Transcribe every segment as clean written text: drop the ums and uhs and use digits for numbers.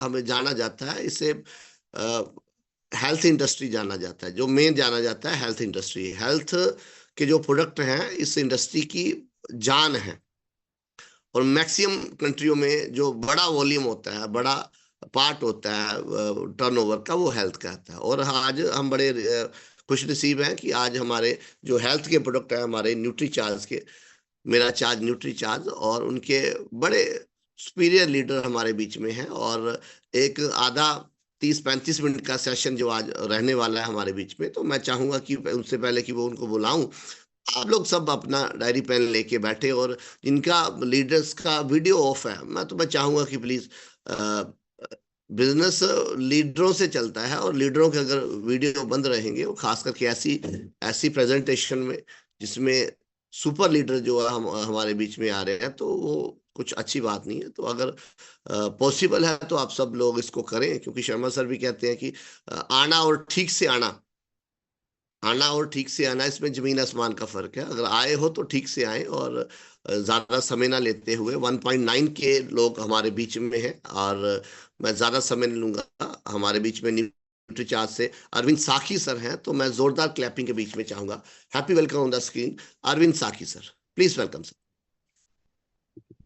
हमें जाना जाता है, इसे हेल्थ इंडस्ट्री जाना जाता है। जो मेन जाना जाता है हेल्थ इंडस्ट्री, हेल्थ के जो प्रोडक्ट हैं इस इंडस्ट्री की जान है। और मैक्सिमम कंट्रियों में जो बड़ा वॉल्यूम होता है, बड़ा पार्ट होता है टर्नओवर का, वो हेल्थ का होता है। और आज हम बड़े खुश नसीब हैं कि आज हमारे जो हेल्थ के प्रोडक्ट हैं, हमारे न्यूट्री चार्ज के, मेरा चार्ज न्यूट्री चार्ज, और उनके बड़े सुपीरियर लीडर हमारे बीच में हैं। और एक आधा 30-35 मिनट का सेशन जो आज रहने वाला है हमारे बीच में, तो मैं चाहूंगा कि उससे पहले कि वो उनको बुलाऊं, आप लोग सब अपना डायरी पेन लेके बैठे। और जिनका लीडर्स का वीडियो ऑफ है, मैं चाहूंगा कि प्लीज, बिजनेस लीडरों से चलता है, और लीडरों के अगर वीडियो बंद रहेंगे, वो खास करके ऐसी ऐसी प्रेजेंटेशन में जिसमें सुपर लीडर जो है हमारे बीच में आ रहे हैं, तो वो कुछ अच्छी बात नहीं है। तो अगर पॉसिबल है तो आप सब लोग इसको करें, क्योंकि शर्मा सर भी कहते हैं कि आना और ठीक से आना, आना और ठीक से आना, इसमें जमीन आसमान का फर्क है। अगर आए हो तो ठीक से आए, और ज्यादा समय ना लेते हुए। 1.9 के लोग हमारे बीच में हैं, और मैं ज्यादा समय नहीं लूंगा। हमारे बीच में न्यूट्री चार्ज से अरविंद साखी सर हैं, तो मैं जोरदार क्लैपिंग के बीच में चाहूंगा। Happy welcome on the screen, Arvind Sakhi sir, please welcome sir.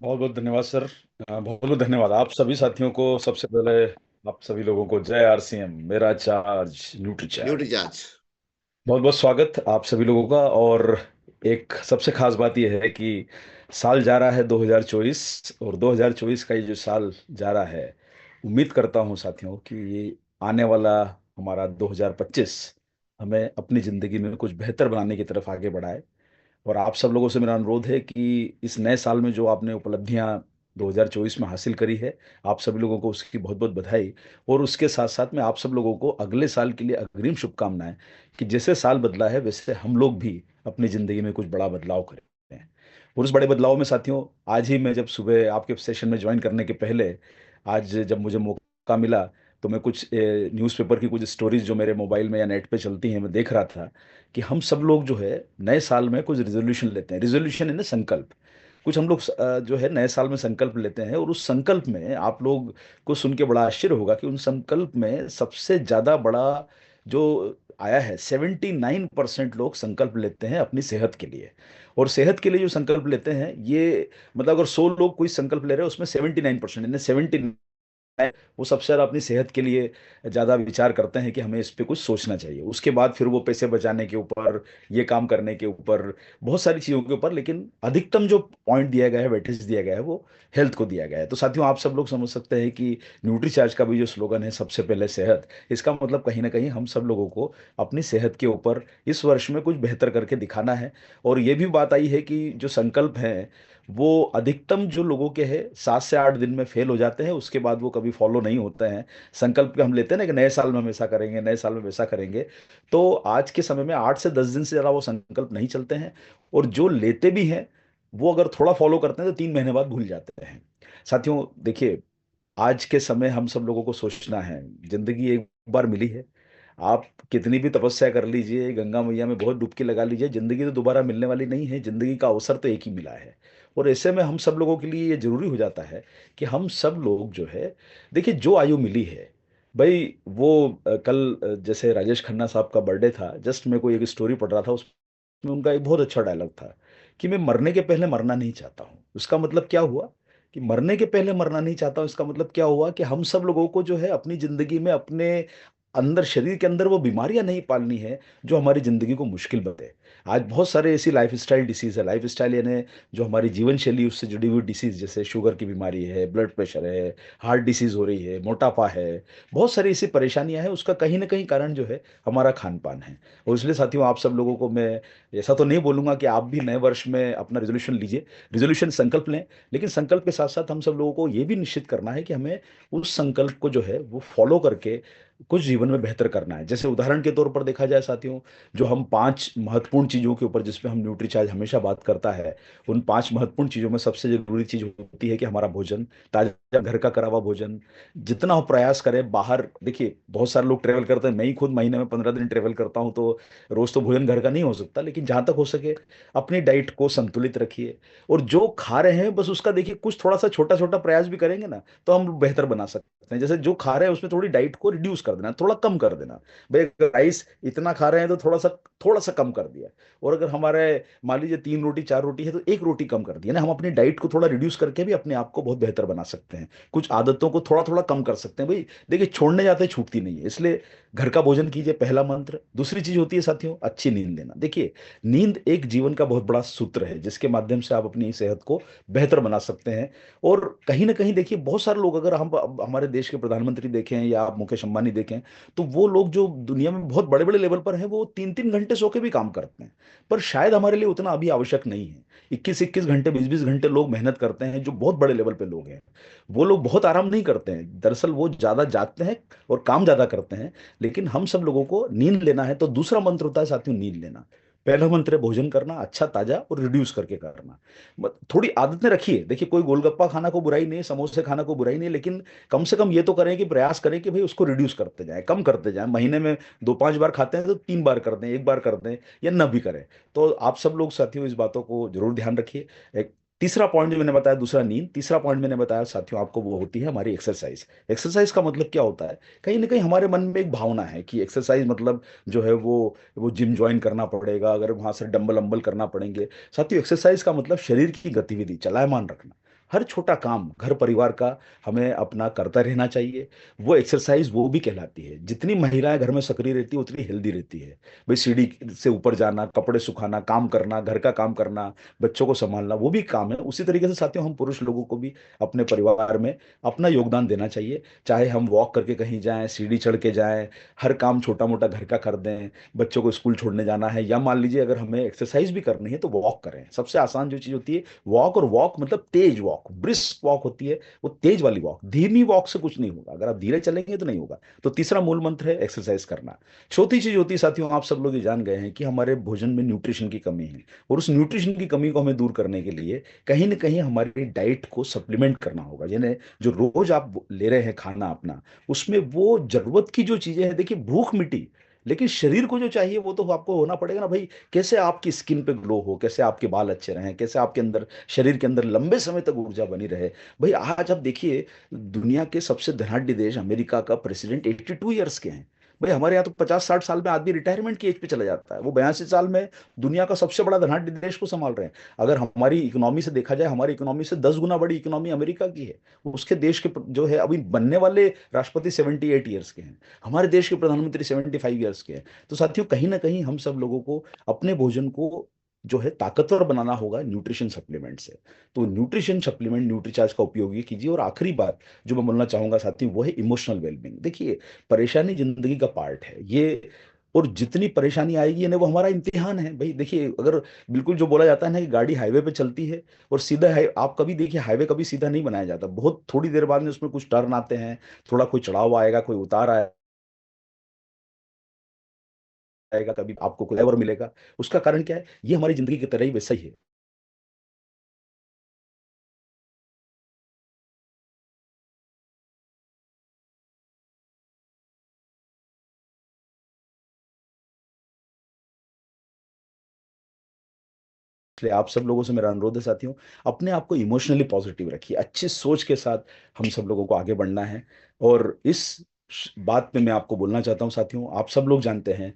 बहुत बहुत धन्यवाद सर। बहुत बहुत धन्यवाद आप सभी साथियों को। सबसे पहले आप सभी लोगों को जय आरसीएम, मेरा charge nutri nutri charge. Charge. बहुत बहुत स्वागत आप सभी लोगों का। और एक सबसे खास बात यह है कि साल जा रहा है 2024, और 2024 का ये जो साल जा रहा है, उम्मीद करता हूँ साथियों कि ये आने वाला हमारा 2025 हमें अपनी ज़िंदगी में कुछ बेहतर बनाने की तरफ आगे बढ़ाए। और आप सब लोगों से मेरा अनुरोध है कि इस नए साल में जो आपने उपलब्धियां 2024 में हासिल करी है, आप सभी लोगों को उसकी बहुत बहुत बधाई। और उसके साथ साथ में आप सब लोगों को अगले साल के लिए अग्रिम शुभकामनाएं, कि जैसे साल बदला है वैसे हम लोग भी अपनी ज़िंदगी में कुछ बड़ा बदलाव करें। और उस बड़े बदलाव में साथियों, आज ही मैं जब सुबह आपके सेशन में ज्वाइन करने के पहले, आज जब मुझे मौका मिला, तो मैं कुछ न्यूज़पेपर की कुछ स्टोरीज जो मेरे मोबाइल में या नेट पे चलती हैं, मैं देख रहा था कि हम सब लोग जो है नए साल में कुछ रिजोल्यूशन लेते हैं। रिजोल्यूशन है ना, संकल्प। कुछ हम लोग जो है नए साल में संकल्प लेते हैं, और उस संकल्प में आप लोग को सुन के बड़ा आश्चर्य होगा कि उन संकल्प में सबसे ज्यादा बड़ा जो आया है, 79% लोग संकल्प लेते हैं अपनी सेहत के लिए। और सेहत के लिए जो संकल्प लेते हैं, ये मतलब अगर 100 लोग कोई संकल्प ले रहे हैं, उसमें 79% यानी 70 वो सबसे ज्यादा अपनी सेहत के लिए ज्यादा विचार करते हैं कि हमें इस पे कुछ सोचना चाहिए। उसके बाद फिर वो पैसे बचाने के ऊपर, ये काम करने के ऊपर, बहुत सारी चीजों के ऊपर, लेकिन अधिकतम जो पॉइंट दिया गया है, वेटेज दिया गया है, वो हेल्थ को दिया गया है। तो साथियों, आप सब लोग समझ सकते हैं कि न्यूट्री चार्ज का भी जो स्लोगन है, सबसे पहले सेहत, इसका मतलब कहीं ना कहीं हम सब लोगों को अपनी सेहत के ऊपर इस वर्ष में कुछ बेहतर करके दिखाना है। और ये भी बात आई है कि जो संकल्प है, वो अधिकतम जो लोगों के हैं 7 से 8 दिन में फेल हो जाते हैं, उसके बाद वो कभी फॉलो नहीं होते हैं। संकल्प के हम लेते हैं ना कि नए साल में हम ऐसा करेंगे, नए साल में वैसा करेंगे, तो आज के समय में 8 से 10 दिन से ज़्यादा वो संकल्प नहीं चलते हैं। और जो लेते भी हैं, वो अगर थोड़ा फॉलो करते हैं तो 3 महीने बाद भूल जाते हैं। साथियों देखिए, आज के समय हम सब लोगों को सोचना है, जिंदगी एक बार मिली है। आप कितनी भी तपस्या कर लीजिए, गंगा मैया में बहुत डुबकी लगा लीजिए, जिंदगी तो दोबारा मिलने वाली नहीं है। जिंदगी का अवसर तो एक ही मिला है। और ऐसे में हम सब लोगों के लिए ये जरूरी हो जाता है कि हम सब लोग जो है, देखिए जो आयु मिली है भाई, वो कल जैसे राजेश खन्ना साहब का बर्थडे था, जस्ट मैं कोई एक स्टोरी पढ़ रहा था, उसमें उनका एक बहुत अच्छा डायलॉग था कि मैं मरने के पहले मरना नहीं चाहता हूँ। उसका मतलब क्या हुआ कि मरने के पहले मरना नहीं चाहता हूँ, इसका मतलब क्या हुआ कि हम सब लोगों को जो है अपनी जिंदगी में अपने अंदर, शरीर के अंदर वो बीमारियां नहीं पालनी है जो हमारी जिंदगी को मुश्किल बनाए। आज बहुत सारे ऐसी लाइफ स्टाइल डिसीज है, लाइफ स्टाइल यानी जो हमारी जीवन शैली उससे जुड़ी हुई डिसीज, जैसे शुगर की बीमारी है, ब्लड प्रेशर है, हार्ट डिसीज हो रही है, मोटापा है, बहुत सारी ऐसी परेशानियां हैं। उसका कहीं ना कहीं कारण जो है हमारा खान पान है। और इसलिए साथियों, आप सब लोगों को मैं ऐसा तो नहीं बोलूंगा कि आप भी नए वर्ष में अपना रेजोल्यूशन लीजिए, रेजोल्यूशन संकल्प लें, लेकिन संकल्प के साथ साथ हम सब लोगों को ये भी निश्चित करना है कि हमें उस संकल्प को जो है वो फॉलो करके कुछ जीवन में बेहतर करना है। जैसे उदाहरण के तौर पर देखा जाए साथियों, जो हम 5 महत्वपूर्ण महत्वपूर्ण चीज़ों के ऊपर जिस पे हम न्यूट्रीचार्ज हमेशा बात करता है, उन 5 महत्वपूर्ण चीज़ों में सबसे ज़रूरी चीज़ होती है कि हमारा भोजन, ताज़ा घर का करा हुआ भोजन। जितना हम प्रयास करें बाहर, देखिए बहुत सारे लोग ट्रेवल करते हैं, मैं ही खुद महीने में 15 दिन ट्रेवल करता हूँ, तो रोज़ तो भोजन घर का नहीं हो सकता, लेकिन जहाँ तक हो सके अपनी डाइट को संतुलित रखिए। और जो खा रहे हैं बस उसका देखिए, कुछ थोड़ा सा छोटा छोटा प्रयास भी करेंगे ना तो हम बेहतर बना सकते हैं। जैसे जो खा रहे हैं उसमें थोड़ी डाइट को रिड्यूस कर देना, थोड़ा कम कर देना। भाई अगर राइस इतना खा रहे हैं तो थोड़ा सा कम कर दिया। और अगर हमारे मान लीजिए 3 रोटी 4 रोटी है तो 1 रोटी कम कर दिया ना, हम अपनी डाइट को थोड़ा रिड्यूस करके भी अपने आप को बहुत बेहतर बना सकते हैं। कुछ आदतों को थोड़ा थोड़ा कम कर सकते हैं। भाई देखिए, छोड़ने जाते छूटती नहीं है, इसलिए घर का भोजन कीजिए, पहला मंत्र। दूसरी चीज होती है साथियों, अच्छी नींद लेना। देखिए, नींद एक जीवन का बहुत बड़ा सूत्र है जिसके माध्यम से आप अपनी सेहत को बेहतर बना सकते हैं। और कहीं ना कहीं देखिए, बहुत सारे लोग, अगर हम अब हमारे देश के प्रधानमंत्री देखें या आप मुकेश अंबानी देखें, तो वो लोग जो दुनिया में बहुत बड़े बड़े लेवल पर हैं वो 3-3 घंटे सो के भी काम करते हैं। पर शायद हमारे लिए उतना अभी आवश्यक नहीं है। 21-21 घंटे 20-20 घंटे लोग मेहनत करते हैं जो बहुत बड़े लेवल पे लोग हैं। वो लोग बहुत आराम नहीं करते हैं, दरअसल वो ज्यादा जागते हैं और काम ज्यादा करते हैं। लेकिन हम सब लोगों को नींद लेना है, तो दूसरा मंत्र होता है साथियों, नींद लेना। पहला मंत्र है भोजन करना अच्छा ताजा और रिड्यूस करके करना। थोड़ी आदतें रखिए। देखिए, कोई गोलगप्पा खाना को बुराई नहीं है, समोसे खाना को बुराई नहीं है, लेकिन कम से कम ये तो करें कि प्रयास करें कि भाई उसको रिड्यूस करते जाएं, कम करते जाएं। महीने में 2-5 बार खाते हैं तो 3 बार कर दें, 1 बार कर दें, या न भी करें। तो आप सब लोग साथियों इस बातों को जरूर ध्यान रखिए। एक तीसरा पॉइंट जो मैंने बताया, दूसरा नींद, तीसरा पॉइंट मैंने बताया साथियों आपको, वो होती है हमारी एक्सरसाइज। एक्सरसाइज का मतलब क्या होता है? कहीं ना कहीं हमारे मन में एक भावना है कि एक्सरसाइज मतलब जो है वो जिम ज्वाइन करना पड़ेगा, अगर वहां से डंबल अम्बल करना पड़ेंगे। साथियों, एक्सरसाइज का मतलब शरीर की गतिविधि, चलायमान रखना। हर छोटा काम घर परिवार का हमें अपना करता रहना चाहिए। वो एक्सरसाइज वो भी कहलाती है। जितनी महिलाएं घर में सक्रिय रहती है उतनी हेल्दी रहती है। भाई सीढ़ी से ऊपर जाना, कपड़े सुखाना, काम करना, घर का काम करना, बच्चों को संभालना, वो भी काम है। उसी तरीके से साथियों हम पुरुष लोगों को भी अपने परिवार में अपना योगदान देना चाहिए। चाहे हम वॉक करके कहीं जाएं, सीढ़ी चढ़ के जाएं, हर काम छोटा मोटा घर का कर दें, बच्चों को स्कूल छोड़ने जाना है, या मान लीजिए अगर हमें एक्सरसाइज भी करनी है तो वॉक करें। सबसे आसान जो चीज होती है वॉक, और वॉक मतलब तेज वॉक, ब्रिस्क वॉक होती है, वो तेज वाली वॉक। धीमी वॉक से कुछ नहीं होगा, अगर आप धीरे चलेंगे तो नहीं होगा। तो तीसरा मूल मंत्र है एक्सरसाइज करना। चौथी चीज होती है साथियों, आप सब लोग ये जान गए हैं कि हमारे भोजन में न्यूट्रिशन की कमी है, और उस न्यूट्रिशन की कमी को हमें दूर करने के लिए कहीं ना कहीं हमारी डाइट को सप्लीमेंट करना होगा। यानी जो रोज आप ले रहे हैं खाना अपना, उसमें वो जरूरत की जो चीजें हैं, देखिए भूख मिटी, लेकिन शरीर को जो चाहिए वो तो आपको होना पड़ेगा ना भाई। कैसे आपकी स्किन पे ग्लो हो, कैसे आपके बाल अच्छे रहें, कैसे आपके अंदर, शरीर के अंदर लंबे समय तक ऊर्जा बनी रहे। भाई आज आप देखिए, दुनिया के सबसे धनाढ्य देश अमेरिका का प्रेसिडेंट 82 ईयर्स के हैं। भाई हमारे यहाँ तो 50-60 साल में आदमी रिटायरमेंट की एज पे चला जाता है, वो 82 साल में दुनिया का सबसे बड़ा धनाढ्य देश को संभाल रहे हैं। अगर हमारी इकोनॉमी से देखा जाए, हमारी इकोनॉमी से 10 गुना बड़ी इकोनॉमी अमेरिका की है। उसके देश के जो है अभी बनने वाले राष्ट्रपति 78 ईयर्स के हैं, हमारे देश के प्रधानमंत्री 75 ईयर्स के हैं। तो साथियों कहीं ना कहीं हम सब लोगों को अपने भोजन को जो है ताकतवर बनाना होगा न्यूट्रिशन सप्लीमेंट से। तो न्यूट्रिशन सप्लीमेंट, न्यूट्रीचार्ज का उपयोग ये कीजिए। और आखिरी बात जो मैं बोलना चाहूंगा साथियों, वो है इमोशनल वेलबींग। देखिए, परेशानी जिंदगी का पार्ट है ये, और जितनी परेशानी आएगी ना वो हमारा इम्तिहान है। भाई देखिए, अगर बिल्कुल जो बोला जाता है ना कि गाड़ी हाईवे पे चलती है और सीधा है, आप कभी देखिए हाईवे कभी सीधा नहीं बनाया जाता, बहुत थोड़ी देर बाद में उसमें कुछ टर्न आते हैं, थोड़ा कोई चढ़ाव आएगा, कोई उतार आएगा, कभी आपको कोई ड्राइवर मिलेगा। उसका कारण क्या है? ये हमारी जिंदगी की तरह ही वैसा ही है। इसलिए आप सब लोगों से मेरा अनुरोध है साथियों, अपने आप को इमोशनली पॉजिटिव रखिए, अच्छी सोच के साथ हम सब लोगों को आगे बढ़ना है। और इस बात पे मैं आपको बोलना चाहता हूँ साथियों, आप सब लोग जानते हैं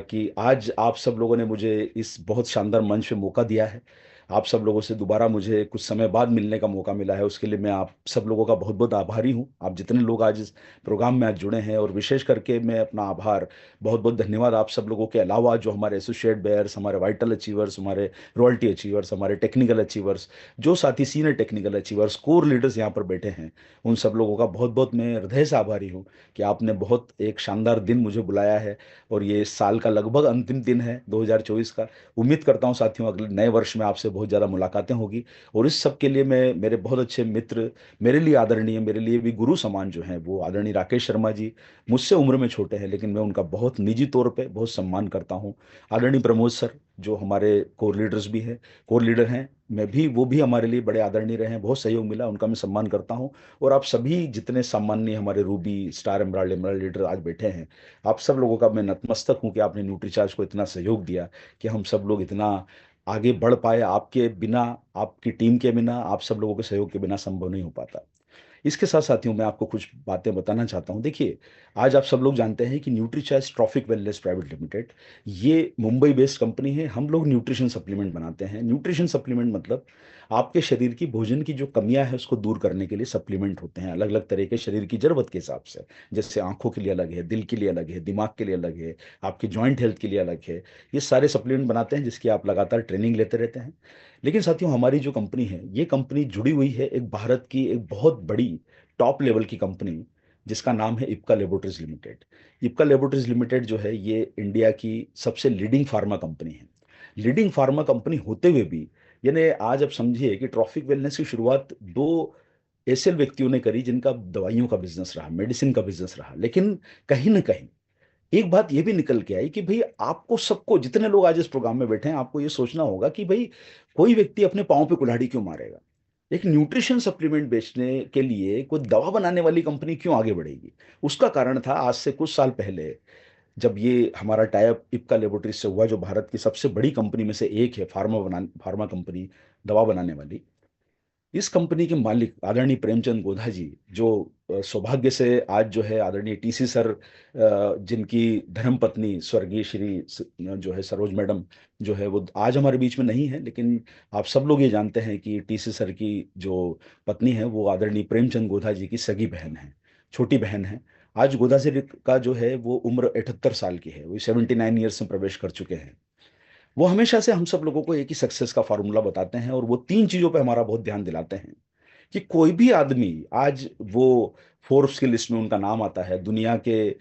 कि आज आप सब लोगों ने मुझे इस बहुत शानदार मंच पे मौका दिया है। आप सब लोगों से दोबारा मुझे कुछ समय बाद मिलने का मौका मिला है, उसके लिए मैं आप सब लोगों का बहुत बहुत आभारी हूँ। आप जितने लोग आज इस प्रोग्राम में आज जुड़े हैं, और विशेष करके मैं अपना आभार, बहुत बहुत धन्यवाद आप सब लोगों के अलावा जो हमारे एसोसिएट बेयर्स, हमारे वाइटल अचीवर्स, हमारे रॉयल्टी अचीवर्स, हमारे टेक्निकल अचीवर्स, जो साथी senior technical achievers, core leaders यहाँ पर बैठे हैं, उन सब लोगों का बहुत बहुत मैं हृदय से आभारी हूँ कि आपने बहुत एक शानदार दिन मुझे बुलाया है। और ये इस साल का लगभग अंतिम दिन है 2024 का। उम्मीद करता हूँ साथियों अगले नए वर्ष में आपसे बहुत ज़्यादा मुलाकातें होगी। और इस सब के लिए मैं, मेरे बहुत अच्छे मित्र, मेरे लिए आदरणीय, मेरे लिए भी गुरु समान जो हैं, वो आदरणीय राकेश शर्मा जी, मुझसे उम्र में छोटे हैं लेकिन मैं उनका बहुत निजी तौर पे बहुत सम्मान करता हूँ। आदरणीय प्रमोद सर, जो हमारे कोर लीडर्स भी हैं, कोर लीडर हैं, मैं भी, वो भी हमारे लिए बड़े आदरणीय रहे हैं, बहुत सहयोग मिला, उनका मैं सम्मान करता हूँ। और आप सभी जितने सम्माननीय हमारे Ruby, star, emerald, emerald leader आज बैठे हैं, आप सब लोगों का मैं नतमस्तक हूँ कि आपने न्यूट्रीचार्ज को इतना सहयोग दिया कि हम सब लोग इतना आगे बढ़ पाए। आपके बिना, आपकी टीम के बिना, आप सब लोगों के सहयोग के बिना संभव नहीं हो पाता। इसके साथ साथियों, मैं आपको कुछ बातें बताना चाहता हूं। देखिए, आज आप सब लोग जानते हैं कि Nutrichoice trophic wellness private limited, ये मुंबई बेस्ड कंपनी है। हम लोग न्यूट्रिशन सप्लीमेंट बनाते हैं। न्यूट्रिशन सप्लीमेंट मतलब आपके शरीर की भोजन की जो कमियां है उसको दूर करने के लिए सप्लीमेंट होते हैं, अलग अलग तरह के शरीर की जरूरत के हिसाब से। जैसे आंखों के लिए अलग है, दिल के लिए अलग है, दिमाग के लिए अलग है, आपकी जॉइंट हेल्थ के लिए अलग है। ये सारे सप्लीमेंट बनाते हैं जिसकी आप लगातार ट्रेनिंग लेते रहते हैं। लेकिन साथियों, हमारी जो कंपनी है, ये कंपनी जुड़ी हुई है एक भारत की एक बहुत बड़ी टॉप लेवल की कंपनी, जिसका नाम है Ipca laboratories limited. Ipca laboratories limited जो है, ये इंडिया की सबसे लीडिंग फार्मा कंपनी है। लीडिंग फार्मा कंपनी होते हुए भी, यानी आज आप समझिए कि ट्रॉफिक वेलनेस की शुरुआत दो ऐसे व्यक्तियों ने करी जिनका दवाइयों का बिजनेस रहा, मेडिसिन का बिजनेस रहा। लेकिन कहीं ना कहीं एक बात ये भी निकल के आई कि भाई, आपको सबको, जितने लोग आज इस प्रोग्राम में बैठे हैं, आपको ये सोचना होगा कि भाई, कोई व्यक्ति अपने पाँव पे कुल्हाड़ी क्यों मारेगा? एक न्यूट्रिशन सप्लीमेंट बेचने के लिए कोई दवा बनाने वाली कंपनी क्यों आगे बढ़ेगी? उसका कारण था, आज से कुछ साल पहले जब ये हमारा टाइप इप्का लेबोरेटरीज से हुआ, जो भारत की सबसे बड़ी कंपनी में से एक है, फार्मा कंपनी, दवा बनाने वाली। इस कंपनी के मालिक आदरणीय प्रेमचंद गोधा जी, जो सौभाग्य से आज जो है आदरणीय टीसी सर, जिनकी धर्म पत्नी स्वर्गीय श्री जो है सरोज मैडम, जो है वो आज हमारे बीच में नहीं है, लेकिन आप सब लोग ये जानते हैं कि टीसी सर की जो पत्नी है वो आदरणीय प्रेमचंद गोधा जी की सगी बहन है, छोटी बहन है। आज गोधा जी का जो है वो उम्र 78 साल की है, वो 79 ईयर्स में प्रवेश कर चुके हैं। वो हमेशा से हम सब लोगों को एक ही सक्सेस का फार्मूला बताते हैं, और वो तीन चीजों पे हमारा बहुत ध्यान दिलाते हैं कि कोई भी आदमी आज, वो फोर्ब्स की लिस्ट में उनका नाम आता है, दुनिया के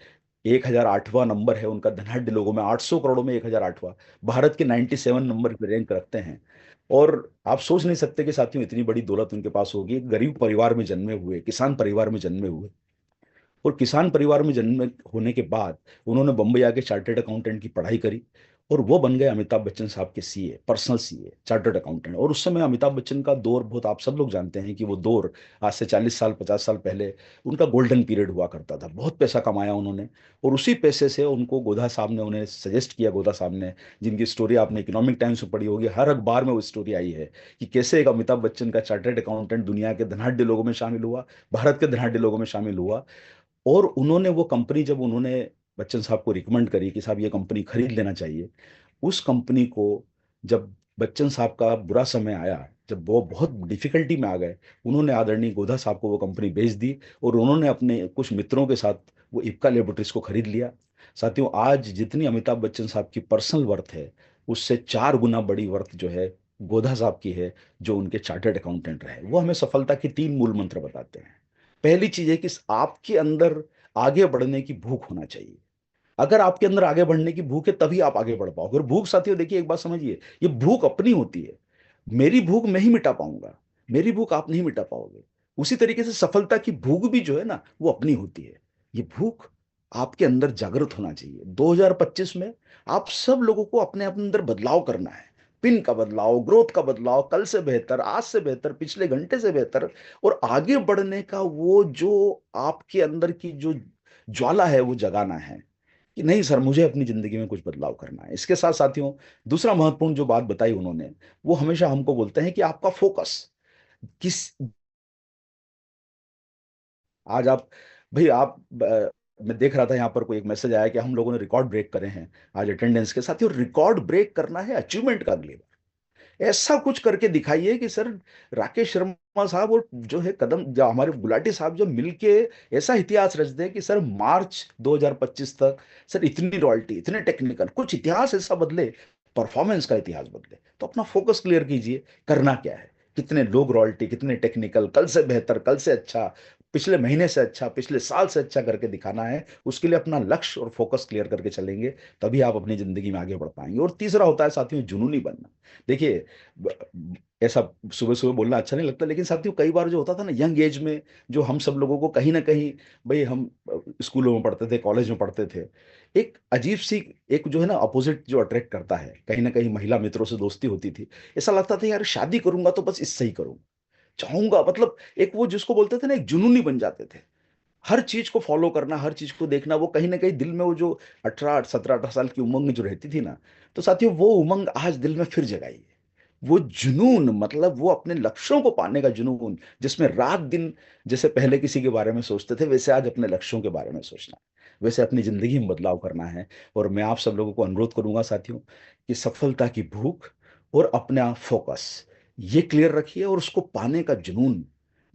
1008वां नंबर है उनका, धनाढ़ लोगों में 800 करोड़ों में 1008वां, भारत के 97 नंबर पे रैंक रखते हैं। और आप सोच नहीं सकते कि साथियों, इतनी बड़ी दौलत उनके पास होगी। एक गरीब परिवार में जन्मे हुए, किसान परिवार में जन्मे हुए, और किसान परिवार में जन्म होने के बाद उन्होंने बम्बई आके चार्टर्ड अकाउंटेंट की पढ़ाई करी, और वो बन गए अमिताभ बच्चन साहब के CA, personal CA, chartered accountant. और उस समय अमिताभ बच्चन का दौर बहुत, आप सब लोग जानते हैं कि वो दौर आज से 40 साल, 50 साल पहले उनका गोल्डन पीरियड हुआ करता था। बहुत पैसा कमाया उन्होंने, और उसी पैसे से उनको गोधा साहब ने उन्हें सजेस्ट किया, गोधा साहब ने, जिनकी स्टोरी आपने इकोनॉमिक टाइम्स में पढ़ी होगी, हर अखबार में वो स्टोरी आई है कि कैसे एक अमिताभ बच्चन का चार्टर्ड अकाउंटेंट दुनिया के धनाढ़ लोगों में शामिल हुआ, भारत के धनाढ़ लोगों में शामिल हुआ। और उन्होंने वो कंपनी, जब उन्होंने बच्चन साहब को रिकमेंड करी कि साहब ये कंपनी खरीद लेना चाहिए, उस कंपनी को, जब बच्चन साहब का बुरा समय आया, जब वो बहुत डिफिकल्टी में आ गए, उन्होंने आदरणीय गोधा साहब को वो कंपनी बेच दी, और उन्होंने अपने कुछ मित्रों के साथ वो इप्का लेबोरेटरीज को खरीद लिया। साथियों, आज जितनी अमिताभ बच्चन साहब की पर्सनल वर्थ है, उससे 4 गुना बड़ी वर्थ जो है गोधा साहब की है, जो उनके चार्टर्ड अकाउंटेंट रहे। वो हमें सफलता की 3 मूल मंत्र बताते हैं। पहली चीज है कि आपके अंदर आगे बढ़ने की भूख होना चाहिए। अगर आपके अंदर आगे बढ़ने की भूख है, तभी आप आगे बढ़ पाओगे। और भूख साथियों, देखिए एक बात समझिए, ये भूख अपनी होती है। मेरी भूख मैं ही मिटा पाऊंगा, मेरी भूख आप नहीं मिटा पाओगे। उसी तरीके से सफलता की भूख भी जो है ना, वो अपनी होती है। ये भूख आपके अंदर जागृत होना चाहिए। 2025 में आप सब लोगों को अपने अपने अंदर बदलाव करना है। पिन का बदलाव, ग्रोथ का बदलाव, कल से बेहतर, आज से बेहतर, पिछले घंटे से बेहतर, और आगे बढ़ने का वो जो आपके अंदर की जो ज्वाला है, वो जगाना है कि नहीं सर, मुझे अपनी जिंदगी में कुछ बदलाव करना है। इसके साथ साथियों, दूसरा महत्वपूर्ण जो बात बताई उन्होंने, वो हमेशा हमको बोलते हैं कि आपका फोकस किस, आज आप, भाई आप, मैं देख रहा था यहाँ पर कोई एक मैसेज आया कि हम लोगों ने रिकॉर्ड ब्रेक करे हैं आज अटेंडेंस के। साथियों, रिकॉर्ड ब्रेक करना है अचीवमेंट का अगली बार। ऐसा कुछ करके दिखाइए कि सर, राकेश शर्मा साहब और जो है कदम, जो हमारे गुलाटी साहब, जो मिलके ऐसा इतिहास रच दें कि सर मार्च 2025 तक सर इतनी रॉयल्टी, इतने टेक्निकल, कुछ इतिहास ऐसा बदले, परफॉर्मेंस का इतिहास बदले। तो अपना फोकस क्लियर कीजिए, करना क्या है, कितने लोग रॉयल्टी, कितने टेक्निकल, कल से बेहतर, कल से अच्छा, पिछले महीने से अच्छा, पिछले साल से अच्छा करके दिखाना है। उसके लिए अपना लक्ष्य और फोकस क्लियर करके चलेंगे, तभी आप अपनी जिंदगी में आगे बढ़ पाएंगे। और तीसरा होता है साथियों, जुनूनी बनना। देखिए, ऐसा सुबह सुबह बोलना अच्छा नहीं लगता, लेकिन साथियों कई बार जो होता था ना यंग एज में, जो हम सब लोगों को कहीं ना कहीं, भाई हम स्कूलों में पढ़ते थे, कॉलेज में पढ़ते थे, एक अजीब सी, एक जो है ना अपोजिट जो अट्रैक्ट करता है, कहीं ना कहीं महिला मित्रों से दोस्ती होती थी। ऐसा लगता था यार शादी करूंगा तो बस इससे ही करूंगा, चाहूंगा, मतलब एक वो जिसको बोलते थे ना, एक जुनूनी बन जाते थे। हर चीज को फॉलो करना, हर चीज को देखना, वो कहीं ना कहीं दिल में वो जो 18 17 18 साल की उमंग जो रहती थी ना, तो साथियों वो उमंग आज दिल में फिर जगाई है। वो जुनून, मतलब वो अपने लक्ष्यों को पाने का जुनून, जिसमें रात दिन, जैसे पहले किसी के बारे में सोचते थे, वैसे आज अपने लक्ष्यों के बारे में सोचना है, वैसे अपनी जिंदगी में बदलाव करना है। और मैं आप सब लोगों को अनुरोध करूंगा साथियों, कि सफलता की भूख और अपना फोकस ये क्लियर रखिए, और उसको पाने का जुनून,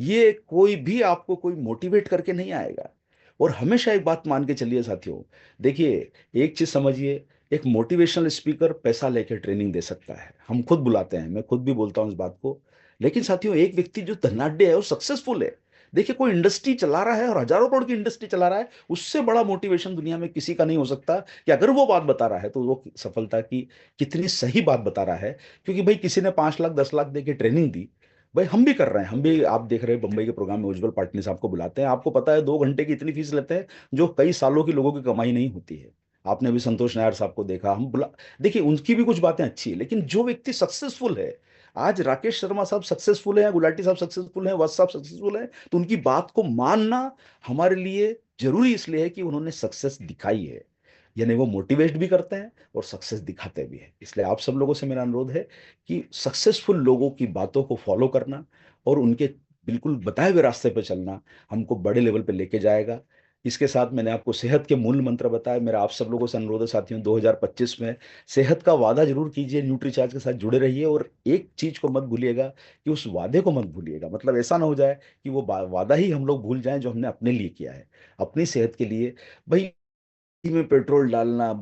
ये कोई भी आपको कोई मोटिवेट करके नहीं आएगा। और हमेशा एक बात मान के चलिए साथियों, देखिए, एक चीज समझिए, एक मोटिवेशनल स्पीकर पैसा लेकर ट्रेनिंग दे सकता है, हम खुद बुलाते हैं, मैं खुद भी बोलता हूं इस बात को। लेकिन साथियों एक व्यक्ति जो धनाढ्य है और सक्सेसफुल है, देखिए कोई इंडस्ट्री चला रहा है और हजारों करोड़ की इंडस्ट्री चला रहा है, उससे बड़ा मोटिवेशन दुनिया में किसी का नहीं हो सकता, कि अगर वो बात बता रहा है तो वो सफलता की कितनी सही बात बता रहा है। क्योंकि भाई किसी ने 5 लाख 10 लाख दे के ट्रेनिंग दी, भाई हम भी कर रहे हैं, हम भी, आप देख रहे हैं बंबई के प्रोग्राम में उज्जवल पाटनी साहब को बुलाते हैं, आपको पता है 2 घंटे की इतनी फीस लेते हैं जो कई सालों की लोगों की कमाई नहीं होती है। आपने भी संतोष नायर साहब को देखा, हम बुला, देखिए उनकी भी कुछ बातें अच्छी है, लेकिन जो व्यक्ति सक्सेसफुल है, आज राकेश शर्मा साहब सक्सेसफुल है, गुलाटी साहब सक्सेसफुल है, वत्स साहब सक्सेसफुल है, तो उनकी बात को मानना हमारे लिए जरूरी इसलिए है कि उन्होंने सक्सेस दिखाई है, यानी वो मोटिवेट भी करते हैं और सक्सेस दिखाते भी हैं। इसलिए आप सब लोगों से मेरा अनुरोध है कि सक्सेसफुल लोगों की बातों को फॉलो करना और उनके बिल्कुल बताए हुए रास्ते पर चलना हमको बड़े लेवल पे लेके जाएगा। इसके साथ मैंने आपको सेहत के मूल मंत्र बताया। मेरा आप सब लोगों से अनुरोध है साथियों, 2025 में सेहत का वादा जरूर कीजिए, न्यूट्रीचार्ज के साथ जुड़े रहिए, और एक चीज को मत भूलिएगा, कि उस वादे को मत भूलिएगा, मतलब ऐसा ना हो जाए कि वो वादा ही हम लोग भूल जाएं जो हमने अपने लिए किया है, अपनी सेहत के लिए। भाई में पेट्रोल डालना,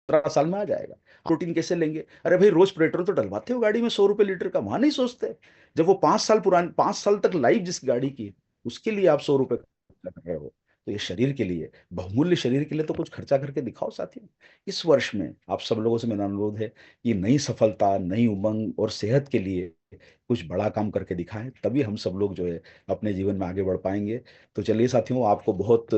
17 साल में आ जाएगा। प्रोटीन कैसे लेंगे? अरे भाई रोज पेट्रोल तो डलवाते हो गाड़ी में, 100 रुपए लीटर का, वहां नहीं सोचते? जब वो 5 साल पुरानी, 5 साल तक लाइफ जिस गाड़ी की, उसके लिए आप 100 रुपए खर्च कर रहे हो, तो ये शरीर के लिए, बहुमूल्य शरीर के लिए तो कुछ खर्चा करके दिखाओ साथियों। इस वर्ष में आप सब लोगों से मेरा अनुरोध है कि नई सफलता, नई उमंग और सेहत के लिए कुछ बड़ा काम करके दिखाएं, तभी हम सब लोग जो है अपने जीवन में आगे बढ़ पाएंगे। तो चलिए साथियों, आपको बहुत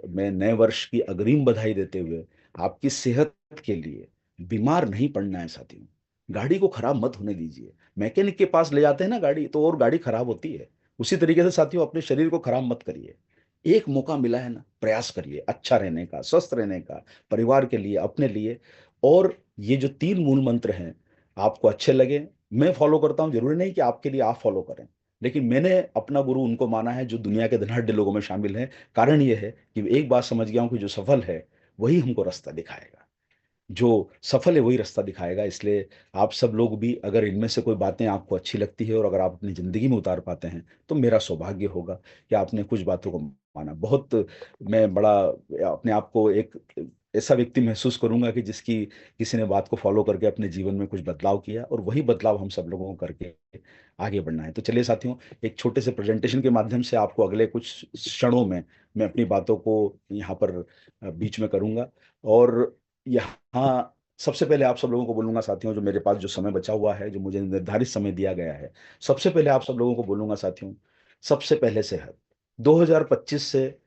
मैं नए वर्ष की अग्रिम बधाई देते हुए, आपकी सेहत के लिए बीमार नहीं पड़ना है साथियों, गाड़ी को खराब मत होने दीजिए। मैकेनिक के पास ले जाते हैं ना गाड़ी, तो और गाड़ी खराब होती है। उसी तरीके से साथियों अपने शरीर को खराब मत करिए। एक मौका मिला है ना, प्रयास करिए अच्छा रहने का, स्वस्थ रहने का, परिवार के लिए, अपने लिए। और ये जो 3 मूल मंत्र हैं, आपको अच्छे लगे, मैं फॉलो करता हूं, जरूरी नहीं कि आपके लिए आप फॉलो करें, लेकिन मैंने अपना गुरु उनको माना है जो दुनिया के धनाढ़ लोगों में शामिल है। कारण ये है कि एक बात समझ गया हूं कि जो सफल है वही हमको रास्ता दिखाएगा, जो सफल है वही रास्ता दिखाएगा। इसलिए आप सब लोग भी, अगर इनमें से कोई बातें आपको अच्छी लगती है और अगर आप अपनी जिंदगी में उतार पाते हैं, तो मेरा सौभाग्य होगा कि आपने कुछ बातों को माना। बहुत, मैं बड़ा अपने आप को एक ऐसा व्यक्ति महसूस करूंगा कि जिसकी, किसी ने बात को फॉलो करके अपने जीवन में कुछ बदलाव किया, और वही बदलाव हम सब लोगों को करके आगे बढ़ना है। तो चलिए साथियों, एक छोटे से प्रेजेंटेशन के माध्यम से आपको अगले कुछ क्षणों में मैं अपनी बातों को यहाँ पर बीच में करूंगा। और यहाँ सबसे पहले आप सब लोगों को बोलूंगा साथियों, जो मेरे पास जो समय बचा हुआ है, जो मुझे निर्धारित समय दिया गया है, सबसे पहले आप सब लोगों को बोलूंगा साथियों, सबसे पहले सेहत। 2025 से,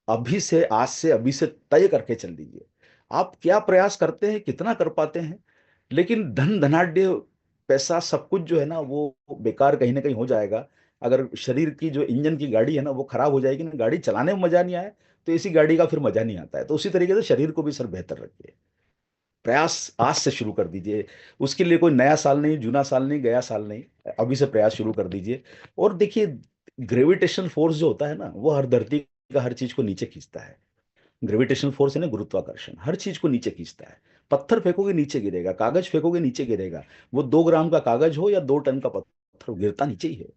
अभी से, आज से, अभी से तय करके चल दीजिए, आप क्या प्रयास करते हैं, कितना कर पाते हैं। लेकिन धन धनाढ्य, पैसा, सब कुछ जो है ना वो बेकार कहीं ना कहीं हो जाएगा, अगर शरीर की जो इंजन की गाड़ी है ना वो खराब हो जाएगी ना, गाड़ी चलाने में मजा नहीं आए, तो इसी गाड़ी का फिर मजा नहीं आता है। तो उसी तरीके से शरीर को भी सर बेहतर रखिए, प्रयास आज से शुरू कर दीजिए। उसके लिए कोई नया साल नहीं, जूना साल नहीं, गया साल नहीं, अभी से प्रयास शुरू कर दीजिए। और देखिए, ग्रेविटेशन फोर्स जो होता है ना, वो हर धरती का हर चीज को नीचे खींचता है। ग्रेविटेशनल फोर्स है ना, गुरुत्वाकर्षण हर चीज को नीचे खींचता है। पत्थर फेंकोगे नीचे गिरेगा, कागज फेंकोगे नीचे गिरेगा, वो 2 ग्राम का कागज हो या 2 टन का पत्थर, गिरता नीचे ही है।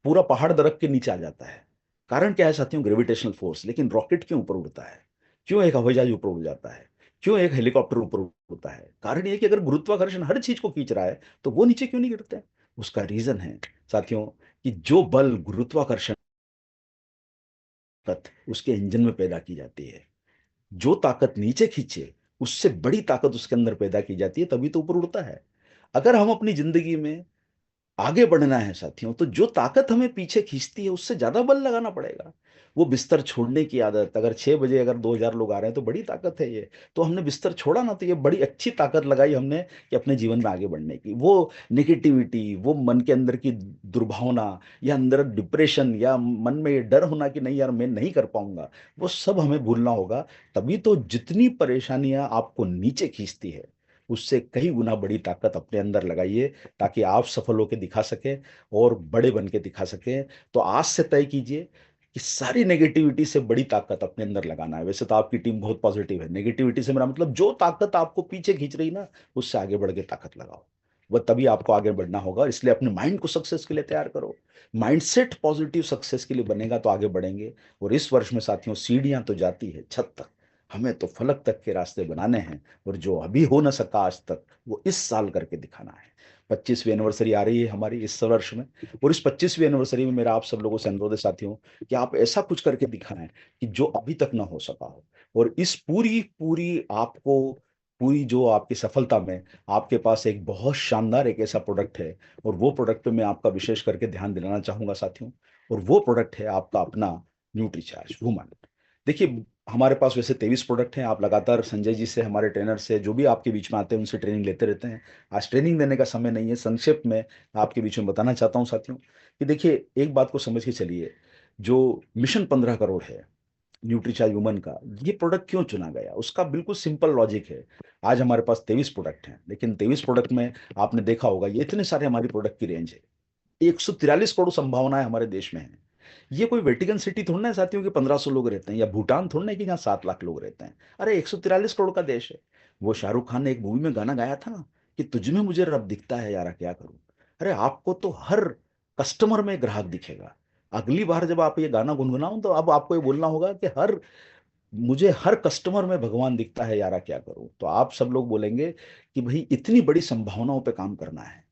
पूरा पहाड़ दरक के नीचे आ जाता है। कारण क्या है साथियों? Gravitational force. लेकिन रॉकेट क्यों ऊपर उड़ता है? क्यों एक हवाई जहाज ऊपर उड़ जाता है? क्यों एक हेलीकॉप्टर ऊपर उड़ता है? कारण ये है कि अगर गुरुत्वाकर्षण हर चीज को खींच रहा है तो वो नीचे क्यों नहीं गिरते हैं? उसका रीजन है साथियों कि जो बल गुरुत्वाकर्षण ताकत उसके इंजन में पैदा की जाती है, जो ताकत नीचे खींचे उससे बड़ी ताकत उसके अंदर पैदा की जाती है, तभी तो ऊपर उड़ता है। अगर हम अपनी जिंदगी में आगे बढ़ना है साथियों, तो जो ताकत हमें पीछे खींचती है उससे ज्यादा बल लगाना पड़ेगा। वो बिस्तर छोड़ने की आदत, अगर 6 बजे अगर 2,000 लोग आ रहे हैं तो बड़ी ताकत है ये, तो हमने बिस्तर छोड़ा ना, तो ये बड़ी अच्छी ताकत लगाई हमने कि अपने जीवन में आगे बढ़ने की। वो नेगेटिविटी, वो मन के अंदर की दुर्भावना, या अंदर डिप्रेशन, या मन में ये डर होना कि नहीं यार मैं नहीं कर पाऊंगा, वो सब हमें भूलना होगा। तभी तो जितनी परेशानियां आपको नीचे खींचती है उससे कई गुना बड़ी ताकत अपने अंदर लगाइए, ताकि आप सफल होकर दिखा सकें और बड़े बन के दिखा सकें। तो आज से तय कीजिए कि सारी नेगेटिविटी से बड़ी ताकत अपने अंदर लगाना है। वैसे तो आपकी टीम बहुत पॉजिटिव है, नेगेटिविटी से मेरा मतलब जो ताकत आपको पीछे खींच रही ना, उससे आगे बढ़ के ताकत लगाओ। वह तभी आपको आगे बढ़ना होगा। इसलिए अपने माइंड को सक्सेस के लिए तैयार करो। माइंडसेट पॉजिटिव सक्सेस के लिए बनेगा तो आगे बढ़ेंगे। और इस वर्ष में साथियों सीढ़ियां तो जाती है छत तक, हमें तो फलक तक के रास्ते बनाने हैं। और जो अभी हो ना सका आज तक, वो इस साल करके दिखाना है। 25वीं एनिवर्सरी आ रही है हमारी इस वर्ष में, और इस 25वीं एनिवर्सरी में मेरा आप सब लोगों से अनुरोध है साथियों कि आप ऐसा कुछ करके दिखाएं कि जो अभी तक ना हो सका हो। और इस पूरी पूरी आपको पूरी जो आपकी सफलता में आपके पास एक बहुत शानदार एक ऐसा प्रोडक्ट है, और वो प्रोडक्ट पे मैं आपका विशेष करके ध्यान दिलाना चाहूंगा साथियों। और वो प्रोडक्ट है आपका अपना न्यूट्रीचार्ज वुमन। देखिए, हमारे पास वैसे 23 प्रोडक्ट हैं। आप लगातार संजय जी से, हमारे ट्रेनर से, जो भी आपके बीच में आते हैं उनसे ट्रेनिंग लेते रहते हैं। आज ट्रेनिंग देने का समय नहीं है, संक्षिप्त में आपके बीच में बताना चाहता हूं साथियों कि देखिए, एक बात को समझ के चलिए। जो मिशन 15 करोड़ है न्यूट्रीचार्ज वुमन का, ये प्रोडक्ट क्यों चुना गया, उसका बिल्कुल सिंपल लॉजिक है। आज हमारे पास 23 प्रोडक्ट हैं, लेकिन 23 प्रोडक्ट में आपने देखा होगा ये इतने सारे हमारी प्रोडक्ट की रेंज है। 143 करोड़ संभावनाएं हमारे देश में है। ये कोई वेटिकन सिटी थोड़ा ना है साथियों के 1,500 लोग रहते हैं, या भूटान थोड़ा ना है कि जहाँ 7 लाख लोग रहते हैं। अरे 143 करोड़ का देश है। वो शाहरुख खान ने एक मूवी में गाना गाया था ना कि तुझ में मुझे रब दिखता है यारा क्या करूं। अरे आपको तो हर कस्टमर में ग्राहक दिखेगा। अगली बार जब आप ये गाना गुनगुनाओ तो अब आपको ये बोलना होगा कि मुझे हर कस्टमर में भगवान दिखता है यारा क्या करूं। तो आप सब लोग बोलेंगे कि भाई इतनी बड़ी संभावनाओं पे काम करना है।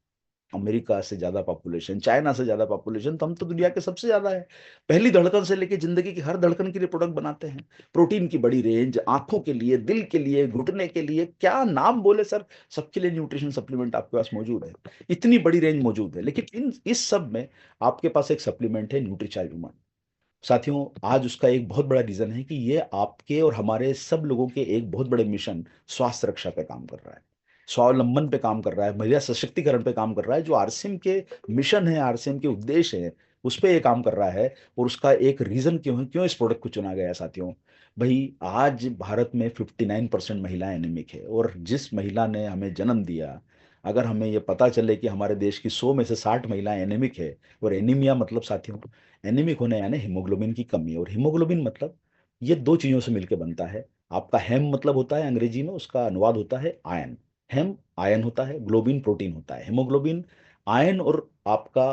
अमेरिका से ज्यादा पॉपुलेशन, चाइना से ज्यादा पॉपुलेशन, तो हम तो दुनिया के सबसे ज्यादा है। पहली धड़कन से लेके जिंदगी की हर धड़कन के लिए प्रोडक्ट बनाते हैं। प्रोटीन की बड़ी रेंज, आंखों के लिए, दिल के लिए, घुटने के लिए, क्या नाम बोले सर, सबके लिए न्यूट्रिशन सप्लीमेंट आपके पास मौजूद है। इतनी बड़ी रेंज मौजूद है। लेकिन इन इस सब में आपके पास एक सप्लीमेंट है न्यूट्रीचार्ज वुमन। साथियों, आज उसका एक बहुत बड़ा रीजन है कि ये आपके और हमारे सब लोगों के एक बहुत बड़े मिशन, स्वास्थ्य रक्षा पे काम कर रहा है, स्वावलंबन पे काम कर रहा है, महिला सशक्तिकरण पे काम कर रहा है। जो आरसीएम के मिशन है, आरसीएम के उद्देश्य है, उस पे ये काम कर रहा है। और उसका एक रीजन क्यों है, क्यों इस प्रोडक्ट को चुना गया है साथियों। भाई, आज भारत में 59% महिलाएं एनीमिक है। और जिस महिला ने हमें जन्म दिया, अगर हमें ये पता चले कि हमारे देश की 100 में से 60 महिलाएं एनीमिक है, और एनीमिया मतलब साथियों, एनीमिक होने यानी हीमोग्लोबिन की कमी। और हीमोग्लोबिन मतलब ये दो चीजों से मिलकर बनता है। आपका हेम मतलब होता है अंग्रेजी में, उसका अनुवाद होता है आयन। हेम आयन होता है, ग्लोबिन प्रोटीन होता है। हेमोग्लोबिन आयन और आपका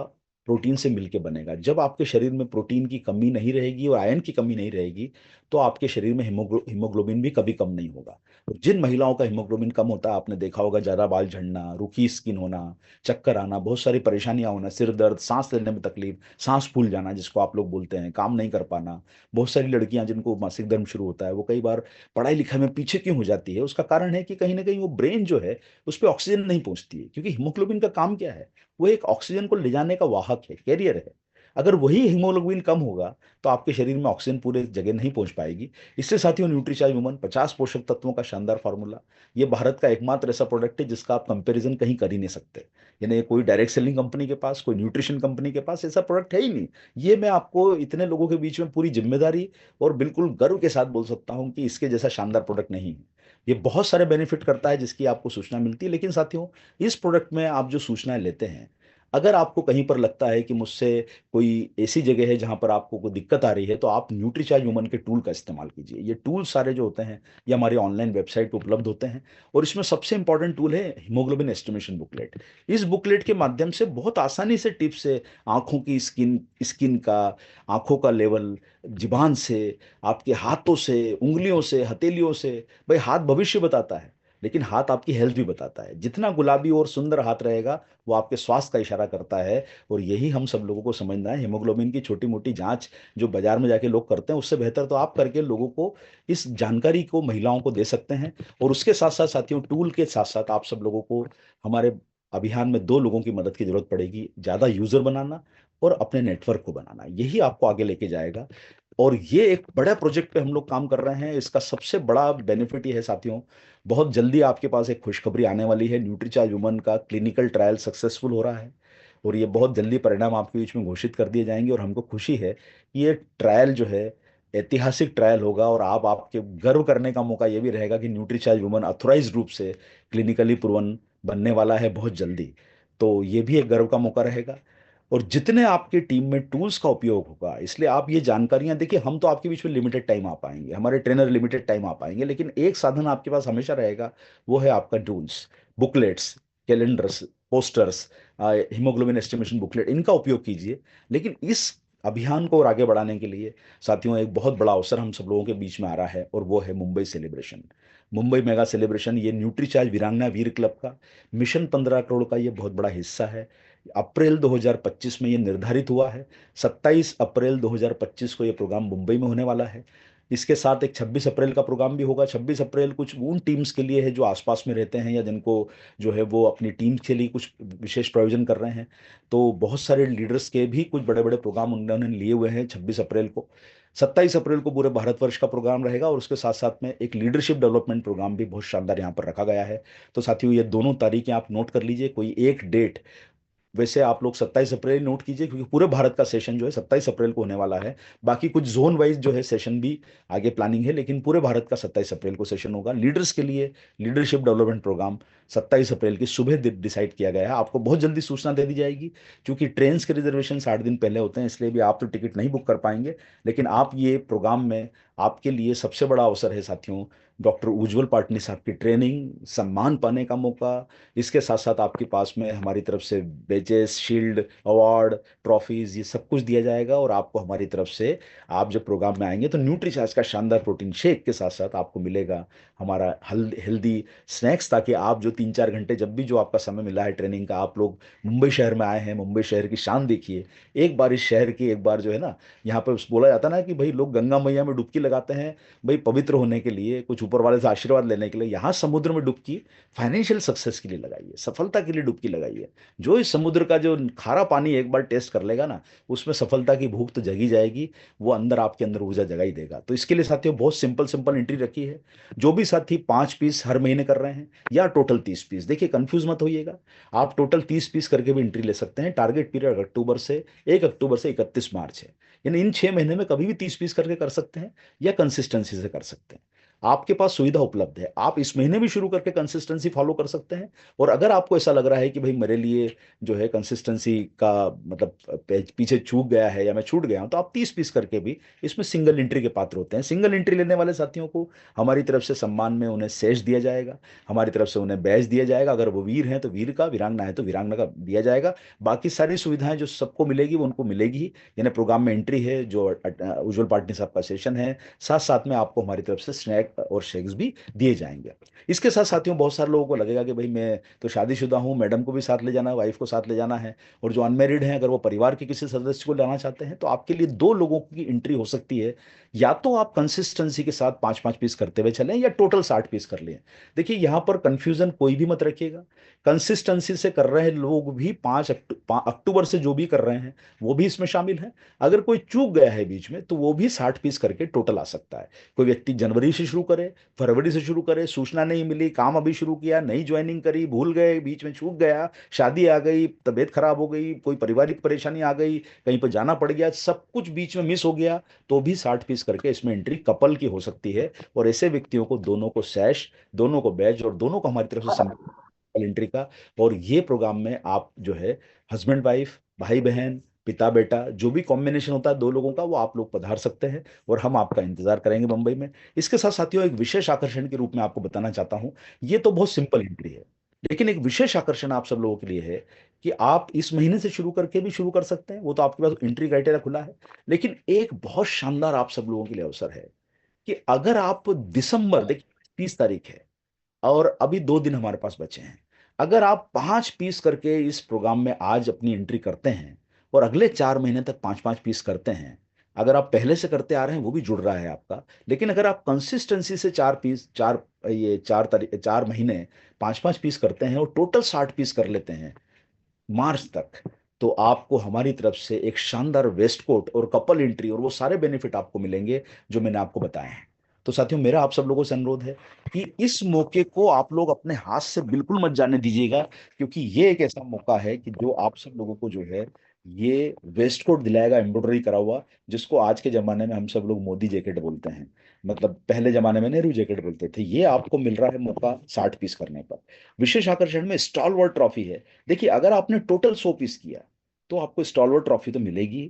प्रोटीन से मिलके बनेगा। जब आपके शरीर में प्रोटीन की कमी नहीं रहेगी और आयन की कमी नहीं रहेगी, तो आपके शरीर में हीमोग्लोबिन भी कभी कम नहीं होगा। तो जिन महिलाओं का हीमोग्लोबिन कम होता है, आपने देखा होगा ज्यादा बाल झड़ना, रूखी स्किन होना, चक्कर आना, बहुत सारी परेशानियां होना, सिर दर्द, सांस लेने में तकलीफ, सांस फूल जाना जिसको आप लोग बोलते हैं, काम नहीं कर पाना। बहुत सारी लड़कियां जिनको मासिक धर्म शुरू होता है, वो कई बार पढ़ाई लिखाई में पीछे क्यों हो जाती है, उसका कारण है कि कहीं ना कहीं वो ब्रेन जो है उस पर ऑक्सीजन नहीं पहुंचती है। क्योंकि हीमोग्लोबिन का काम क्या है, वो एक ऑक्सीजन को ले जाने का वाहक है, कैरियर है। अगर वही हीमोग्लोबिन कम होगा तो आपके शरीर में ऑक्सीजन पूरे जगह नहीं पहुंच पाएगी। इससे साथियों, न्यूट्रीचार्ज वुमन 50 पोषक तत्वों का शानदार फार्मूला, ये भारत का एकमात्र ऐसा प्रोडक्ट है जिसका आप कंपैरिजन कहीं कर ही नहीं सकते। यानी कोई डायरेक्ट सेलिंग कंपनी के पास, कोई न्यूट्रिशन कंपनी के पास ऐसा प्रोडक्ट है ही नहीं। ये मैं आपको इतने लोगों के बीच में पूरी जिम्मेदारी और बिल्कुल गर्व के साथ बोल सकता हूं कि इसके जैसा शानदार प्रोडक्ट नहीं है। ये बहुत सारे बेनिफिट करता है जिसकी आपको सूचना मिलती है। लेकिन साथियों, इस प्रोडक्ट में आप जो सूचनाएं लेते हैं, अगर आपको कहीं पर लगता है कि मुझसे कोई ऐसी जगह है जहां पर आपको कोई दिक्कत आ रही है, तो आप न्यूट्रीचार्ज वुमन के टूल का इस्तेमाल कीजिए। ये टूल सारे जो होते हैं ये हमारी ऑनलाइन वेबसाइट पर उपलब्ध होते हैं, और इसमें सबसे इंपॉर्टेंट टूल है हीमोग्लोबिन एस्टिमेशन बुकलेट। इस बुकलेट के माध्यम से बहुत आसानी से टिप्स है, आंखों की स्किन स्किन का, आंखों का लेवल, जुबान से, आपके हाथों से, उंगलियों से, हथेलियों से। भाई हाथ भविष्य बताता है, लेकिन हाथ आपकी हेल्थ भी बताता है। जितना गुलाबी और सुंदर हाथ रहेगा वो आपके स्वास्थ्य का इशारा करता है। और यही हम सब लोगों को समझना है। हीमोग्लोबिन की छोटी मोटी जांच जो बाजार में जाके लोग करते हैं, उससे बेहतर तो आप करके लोगों को इस जानकारी को, महिलाओं को दे सकते हैं। और उसके साथ साथ साथियों, टूल के साथ साथ आप सब लोगों को हमारे अभियान में दो लोगों की मदद की जरूरत पड़ेगी, ज्यादा यूजर बनाना और अपने नेटवर्क को बनाना। यही आपको आगे लेके जाएगा। और ये एक बड़ा प्रोजेक्ट पे हम लोग काम कर रहे हैं। इसका सबसे बड़ा बेनिफिट ये है साथियों, बहुत जल्दी आपके पास एक खुशखबरी आने वाली है। न्यूट्रीचार्ज वुमन का क्लिनिकल ट्रायल सक्सेसफुल हो रहा है, और ये बहुत जल्दी परिणाम आपके बीच में घोषित कर दिए जाएंगे। और हमको खुशी है कि ये ट्रायल जो है ऐतिहासिक ट्रायल होगा, और आप आपके गर्व करने का मौका ये भी रहेगा कि न्यूट्रीचार्ज वुमन अथोराइज रूप से क्लिनिकली प्रूवन बनने वाला है बहुत जल्दी। तो ये भी एक गर्व का मौका रहेगा। और जितने आपके टीम में टूल्स का उपयोग होगा, इसलिए आप ये जानकारियां देखिए, हम तो आपके बीच में लिमिटेड टाइम आ पाएंगे, हमारे ट्रेनर लिमिटेड टाइम आ पाएंगे, लेकिन एक साधन आपके पास हमेशा रहेगा, वो है आपका tools, booklets, calendars, posters, haemoglobin estimation booklet. इनका उपयोग कीजिए। लेकिन इस अभियान को और आगे बढ़ाने के लिए साथियों एक बहुत बड़ा अवसर हम सब लोगों के बीच में आ रहा है, और वो है Mumbai celebration. Mumbai mega celebration, ये न्यूट्रीचार्ज वीरांगना वीर क्लब का मिशन 15 करोड़ का ये बहुत बड़ा हिस्सा है। अप्रैल 2025 में ये निर्धारित हुआ है। 27 अप्रैल 2025 को ये प्रोग्राम मुंबई में होने वाला है। इसके साथ एक 26 अप्रैल का प्रोग्राम भी होगा। 26 अप्रैल कुछ उन टीम्स के लिए है जो आसपास में रहते हैं, या जिनको जो है वो अपनी टीम के लिए कुछ विशेष प्रायोजन कर रहे हैं। तो बहुत सारे लीडर्स के भी कुछ बड़े बड़े प्रोग्राम उन्होंने लिए हुए हैं 26 अप्रैल को। 27 अप्रैल को पूरे भारतवर्ष का प्रोग्राम रहेगा, और उसके साथ साथ में एक लीडरशिप डेवलपमेंट प्रोग्राम भी बहुत शानदार यहाँ पर रखा गया है। तो साथियों ये दोनों तारीखें आप नोट कर लीजिए, कोई एक डेट। वैसे आप लोग 27 अप्रैल नोट कीजिए, क्योंकि पूरे भारत का सेशन जो है 27 अप्रैल को होने वाला है। बाकी कुछ जोन वाइज जो है सेशन भी आगे प्लानिंग है, लेकिन पूरे भारत का 27 अप्रैल को सेशन होगा। लीडर्स के लिए लीडरशिप डेवलपमेंट प्रोग्राम 27 अप्रैल की सुबह डिसाइड किया गया है। आपको बहुत जल्दी सूचना दे दी जाएगी, क्योंकि ट्रेन के रिजर्वेशन 8 दिन पहले होते हैं, इसलिए भी आप तो टिकट नहीं बुक कर पाएंगे। लेकिन आप ये प्रोग्राम में, आपके लिए सबसे बड़ा अवसर है साथियों, डॉक्टर उज्जवल पाटनी साहब की ट्रेनिंग, सम्मान पाने का मौका। इसके साथ साथ आपके पास में हमारी तरफ से बेचेस, शील्ड, अवार्ड, ट्रॉफीज, ये सब कुछ दिया जाएगा। और आपको हमारी तरफ से, आप जब प्रोग्राम में आएंगे तो न्यूट्रीचार्ज का शानदार प्रोटीन शेक के साथ साथ आपको मिलेगा हमारा हेल्दी स्नैक्स, ताकि आप जो 3-4 घंटे जब भी जो आपका समय मिला है ट्रेनिंग का, आप लोग मुंबई शहर में आए हैं, मुंबई शहर की शान देखिए। एक बार इस शहर की, एक बार जो है ना, यहाँ पर बोला जाता है ना कि भाई लोग गंगा मैया में डुबकी लगाते हैं भाई पवित्र होने के लिए, कुछ ऊपर वाले से आशीर्वाद लेने के लिए। यहाँ समुद्र में डुबकी फाइनेंशियल सक्सेस के लिए लगाइए, सफलता के लिए डुबकी लगाइए। जो इस समुद्र का जो खारा पानी एक बार टेस्ट कर लेगा ना, उसमें सफलता की भूख तो जगी जाएगी, वो अंदर आपके अंदर ऊर्जा जगा ही देगा। तो इसके लिए साथियों बहुत सिंपल सिंपल एंट्री रखी है। जो भी साथी 5 पीस हर महीने कर रहे हैं, या टोटल 30 पीस, देखिए कंफ्यूज मत होइएगा, आप टोटल 30 पीस करके भी एंट्री ले सकते हैं। टारगेट पीरियड अक्टूबर से 1 अक्टूबर से 31 मार्च है, यानी इन 6 महीने में कभी भी 30 पीस करके कर सकते हैं, या कंसिस्टेंसी से कर सकते हैं। आपके पास सुविधा उपलब्ध है, आप इस महीने भी शुरू करके कंसिस्टेंसी फॉलो कर सकते हैं। और अगर आपको ऐसा लग रहा है कि भाई मेरे लिए जो है कंसिस्टेंसी का मतलब पीछे चूक गया है, या मैं छूट गया हूं, तो आप 30 पीस करके भी इसमें सिंगल एंट्री के पात्र होते हैं। सिंगल एंट्री लेने वाले साथियों को हमारी तरफ से सम्मान में उन्हें सेश दिया जाएगा, हमारी तरफ से उन्हें बैज दिया जाएगा। अगर वो वीर हैं तो वीर का, वीरांगना है तो वीरांगना का दिया जाएगा। बाकी सारी सुविधाएं जो सबको मिलेगी वो उनको मिलेगी ही। यानी प्रोग्राम में एंट्री है, जो उज्जवल पाटनी साहब का सेशन है, साथ साथ में आपको हमारी तरफ से स्नैक और शेक्स भी दिए जाएंगे। इसके साथ साथियों बहुत सारे लोगों को लगेगा कि भाई मैं तो शादीशुदा हूँ, मैडम को भी साथ ले जाना है, वाइफ को साथ ले जाना है। और जो अनमेरिड हैं, अगर वो परिवार के किसी सदस्य को लाना चाहते हैं, तो आपके लिए दो लोगों की एंट्री हो सकती है। या तो आप कंसिस्टेंसी के साथ 5-5 पीस करते हुए चलें, या टोटल 60 पीस कर लें। देखिए यहाँ पर कंफ्यूजन कोई भी मत रखिएगा। कंसिस्टेंसी से कर रहे लोग भी 5 अक्टूबर से जो भी कर रहे हैं वो भी इसमें शामिल है। अगर कोई चूक गया है बीच में, तो वो भी 60 पीस करके टोटल आ सकता है। कोई व्यक्ति जनवरी से शुरू करे, फरवरी से शुरू करे, सूचना नहीं मिली, काम अभी शुरू किया, नई ज्वाइनिंग करी, भूल गए, बीच में छूट गया, शादी आ गई, तबीयत खराब हो गई, कोई पारिवारिक परेशानी आ गई, कहीं पर जाना पड़ गया, सब कुछ बीच में मिस हो गया, तो भी 60 पीस करके इसमें एंट्री कपल की हो सकती है। और ऐसे व्यक्तियों को दोनों को सैश, दोनों को बैज और दोनों को हमारी तरफ से एंट्री का। और ये प्रोग्राम में आप जो है हस्बैंड वाइफ, भाई बहन, पिता बेटा, जो भी कॉम्बिनेशन होता है दो लोगों का, वो आप लोग पधार सकते हैं और हम आपका इंतजार करेंगे मुंबई में। इसके साथ साथियों, एक विशेष आकर्षण के रूप में आपको बताना चाहता हूं, ये तो बहुत सिंपल एंट्री है, लेकिन एक विशेष आकर्षण आप सब लोगों के लिए है कि आप इस महीने से शुरू करके भी शुरू कर सकते हैं, वो तो आपके पास एंट्री क्राइटेरिया खुला है। लेकिन एक बहुत शानदार आप सब लोगों के लिए अवसर है कि अगर आप दिसंबर, देखिए 30 तारीख है और अभी 2 दिन हमारे पास बचे हैं, अगर आप 5 पीस करके इस प्रोग्राम में आज अपनी एंट्री करते हैं और अगले 4 महीने तक 5 5 पीस करते हैं, अगर आप पहले से करते आ रहे हैं वो भी जुड़ रहा है आपका, लेकिन अगर आप कंसिस्टेंसी से 4 पीस, चार ये 4 महीने 5 5 पीस करते हैं और टोटल 60 पीस कर लेते हैं मार्च तक, तो आपको हमारी तरफ से एक शानदार वेस्ट कोट और कपल एंट्री और वो सारे बेनिफिट आपको मिलेंगे जो मैंने आपको बताए हैं। तो साथियों, मेरा आप सब लोगों से अनुरोध है कि इस मौके को आप लोग अपने हाथ से बिल्कुल मत जाने दीजिएगा, क्योंकि ये एक ऐसा मौका है कि जो आप सब लोगों को जो है ये वेस्ट कोट दिलाएगा एम्ब्रॉयडरी करा हुआ, जिसको आज के जमाने में हम सब लोग मोदी जैकेट बोलते हैं, मतलब पहले जमाने में नेहरू जैकेट बोलते थे। ये आपको मिल रहा है मौका 60 पीस करने पर। विशेष आकर्षण में स्टॉलवर्ड ट्रॉफी है। देखिए, अगर आपने टोटल 100 पीस किया तो आपको स्टॉलवर्ड ट्रॉफी तो मिलेगी,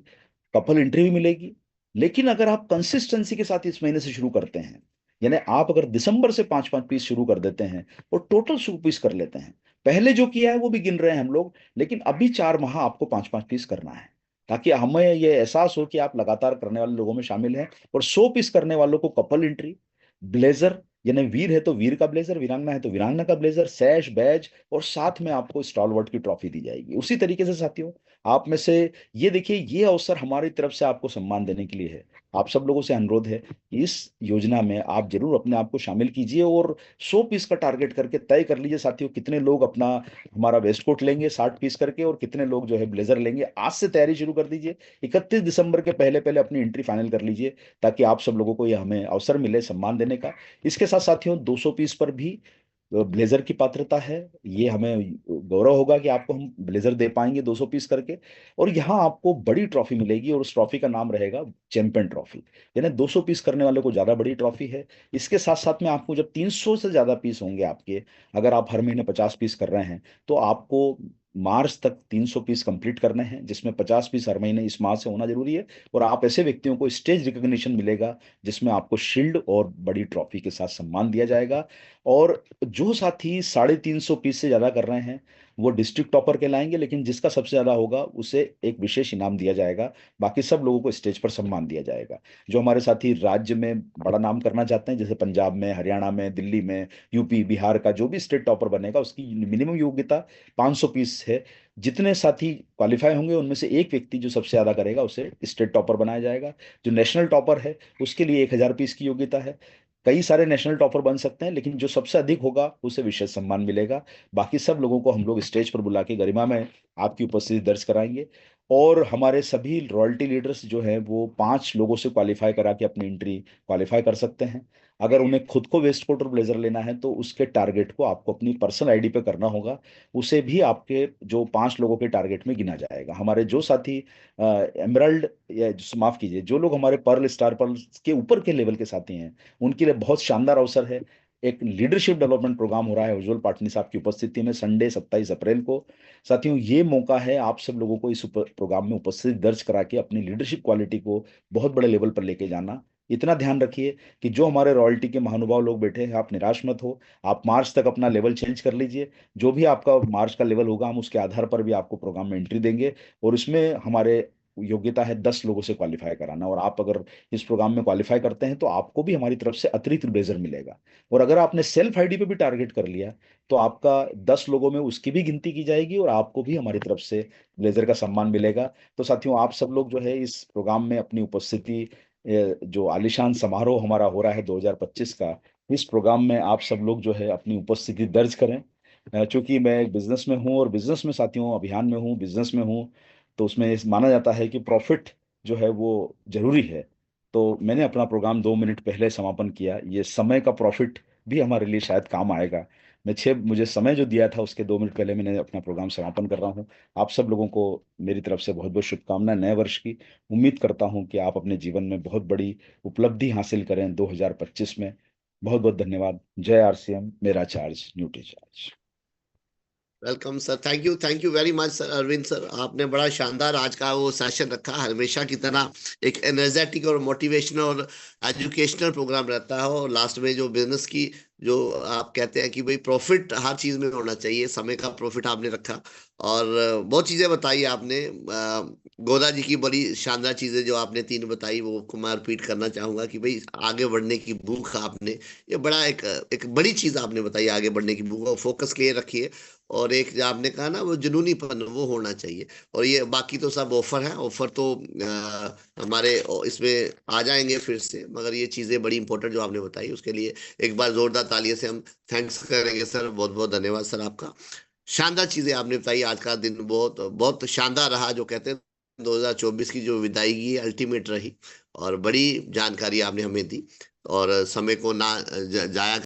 कपल एंट्री भी मिलेगी। लेकिन अगर आप कंसिस्टेंसी के साथ इस महीने से शुरू करते हैं, यानी आप अगर दिसंबर से 5 5 पीस शुरू कर देते हैं और टोटल 100 पीस कर लेते हैं, पहले जो किया है वो भी गिन रहे हैं हम लोग, लेकिन अभी 4 माह आपको 5 5 पीस करना है, ताकि हमें ये एहसास हो कि आप लगातार करने वाले लोगों में शामिल हैं। और 100 पीस करने वालों को कपल एंट्री, ब्लेजर, यानी वीर है तो वीर का ब्लेजर, वीरांगना है तो वीरांगना का ब्लेजर, सैश, बैज, और साथ में आपको स्टॉलवर्ट की ट्रॉफी दी जाएगी। उसी तरीके से साथियों, आप में से ये देखिए, ये अवसर हमारी तरफ से आपको सम्मान देने के लिए है। आप सब लोगों से अनुरोध है कि इस योजना में आप जरूर अपने आप को शामिल कीजिए और 100 पीस का टारगेट करके तय कर लीजिए साथियों, कितने लोग अपना हमारा वेस्ट कोट लेंगे 60 पीस करके और कितने लोग जो है ब्लेजर लेंगे। आज से तैयारी शुरू कर दीजिए, 31 दिसंबर के पहले पहले अपनी एंट्री फाइनल कर लीजिए, ताकि आप सब लोगों को ये हमें अवसर मिले सम्मान देने का। इसके साथ साथियों, 200 पीस पर भी ब्लेजर की पात्रता है। ये हमें गौरव होगा कि आपको हम ब्लेजर दे पाएंगे 200 पीस करके, और यहाँ आपको बड़ी ट्रॉफी मिलेगी और उस ट्रॉफी का नाम रहेगा चैंपियन ट्रॉफी, यानी 200 पीस करने वाले को ज्यादा बड़ी ट्रॉफी है। इसके साथ साथ में आपको जब 300 से ज्यादा पीस होंगे आपके, अगर आप हर महीने 50 पीस कर रहे हैं, तो आपको मार्च तक 300 पीस कंप्लीट करने हैं, जिसमें 50 पीस हर महीने इस माह से होना जरूरी है। और आप ऐसे व्यक्तियों को स्टेज रिकॉग्निशन मिलेगा, जिसमें आपको शील्ड और बड़ी ट्रॉफी के साथ सम्मान दिया जाएगा। और जो साथी 350 पीस से ज्यादा कर रहे हैं, वो डिस्ट्रिक्ट टॉपर कहलाएंगे, लेकिन जिसका सबसे ज्यादा होगा उसे एक विशेष इनाम दिया जाएगा। बाकी सब लोगों को स्टेज पर सम्मान दिया जाएगा। जो हमारे साथी राज्य में बड़ा नाम करना चाहते हैं, जैसे पंजाब में, हरियाणा में, दिल्ली में, यूपी, बिहार का जो भी स्टेट टॉपर बनेगा, उसकी मिनिमम योग्यता 500 पीस है। जितने साथी क्वालिफाई होंगे उनमें से एक व्यक्ति जो सबसे ज्यादा करेगा उसे स्टेट टॉपर बनाया जाएगा। जो नेशनल टॉपर है उसके लिए 1000 पीस की योग्यता है। कई सारे नेशनल टॉपर बन सकते हैं, लेकिन जो सबसे अधिक होगा उसे विशेष सम्मान मिलेगा। बाकी सब लोगों को हम लोग स्टेज पर बुला के गरिमा में आपकी उपस्थिति दर्ज कराएंगे। और हमारे सभी रॉयल्टी लीडर्स जो हैं वो 5 लोगों से क्वालिफाई करा के अपनी एंट्री क्वालिफाई कर सकते हैं। अगर उन्हें खुद को वेस्ट कोट और ब्लेजर लेना है तो उसके टारगेट को आपको अपनी पर्सनल आईडी पे करना होगा, उसे भी आपके जो 5 लोगों के टारगेट में गिना जाएगा। हमारे जो साथी एमरल्ड, या माफ कीजिए, जो लोग हमारे पर्ल, स्टार पर्ल के ऊपर के लेवल के साथी हैं, उनके लिए बहुत शानदार अवसर है। एक लीडरशिप डेवलपमेंट प्रोग्राम हो रहा है उज्जवल पाटनी साहब की उपस्थिति में, संडे 27 अप्रैल को। साथियों, ये मौका है आप सब लोगों को इस प्रोग्राम में उपस्थिति दर्ज करा के अपनी लीडरशिप क्वालिटी को बहुत बड़े लेवल पर लेके जाना। इतना ध्यान रखिए कि जो हमारे रॉयल्टी के महानुभाव लोग बैठे हैं, आप निराश मत हो। आप मार्च तक अपना लेवल चेंज कर लीजिए। जो भी आपका मार्च का लेवल होगा, हम उसके आधार पर भी आपको प्रोग्राम में एंट्री देंगे। और इसमें हमारे योग्यता है 10 लोगों से क्वालिफाई कराना, और आप अगर इस प्रोग्राम में क्वालिफाई करते हैं तो आपको भी हमारी तरफ से अतिरिक्त ब्लेजर मिलेगा। और अगर आपने सेल्फ आईडी पे भी टारगेट कर लिया तो आपका 10 लोगों में उसकी भी गिनती की जाएगी और आपको भी हमारी तरफ से ब्लेजर का सम्मान मिलेगा। तो साथियों, आप सब लोग जो है इस प्रोग्राम में अपनी उपस्थिति, जो आलिशान समारोह हमारा हो रहा है 2025 का, इस प्रोग्राम में आप सब लोग जो है अपनी उपस्थिति दर्ज करें। चूंकि मैं एक बिजनेस में हूँ और बिजनेस में साथियों अभियान में हूँ, बिजनेस में हूँ, तो उसमें माना जाता है कि प्रॉफिट जो है वो जरूरी है। तो मैंने अपना प्रोग्राम 2 मिनट पहले समापन किया। ये समय का प्रॉफिट भी हमारे लिए शायद काम आएगा। मुझे समय जो दिया था उसके 2 मिनट पहले मैंने अपना प्रोग्राम समापन कर रहा हूँ। आप सब लोगों को मेरी तरफ से बहुत बहुत शुभकामनाएं नए वर्ष की। उम्मीद करता हूँ कि आप अपने जीवन में बहुत बड़ी उपलब्धि हासिल करें 2025 में। बहुत बहुत धन्यवाद। जय आरसीएम, मेरा charge Nutricharge. Welcome sir, thank you very much sir, Arvind sir, आपने बड़ा शानदार आज का वो सेशन रखा, हमेशा की तरह एक एनर्जेटिक और मोटिवेशनल और एजुकेशनल प्रोग्राम रहता है। और लास्ट में जो बिजनेस की जो आप कहते हैं कि भाई प्रॉफिट हर चीज में होना चाहिए, समय का प्रॉफिट आपने रखा। और बहुत चीजें बताई आपने। गोदा जी की बड़ी शानदार चीजें जो आपने तीन बताई वो को मैं रिपीट करना चाहूंगा कि भाई आगे बढ़ने की भूख आपने, ये बड़ा एक बड़ी चीज आपने बताई, आगे बढ़ने की भूख, और फोकस क्लियर रखिए। और एक जो आपने कहा ना वो जुनूनीपन वो होना चाहिए। और ये बाकी तो सब ऑफर है, ऑफर तो हमारे इसमें आ जाएंगे फिर से, मगर ये चीजें बड़ी इंपॉर्टेंट जो आपने बताई उसके लिए एक बार जोरदार तालियों से हम थैंक्स करेंगे सर। बहुत बहुत धन्यवाद सर आपका। शानदार चीजें आपने बताई, आज का दिन बहुत बहुत शानदार रहा। जो कहते हैं 2024 की जो विदाईगी अल्टीमेट रही, और बड़ी जानकारी आपने हमें दी, और समय को ना जाया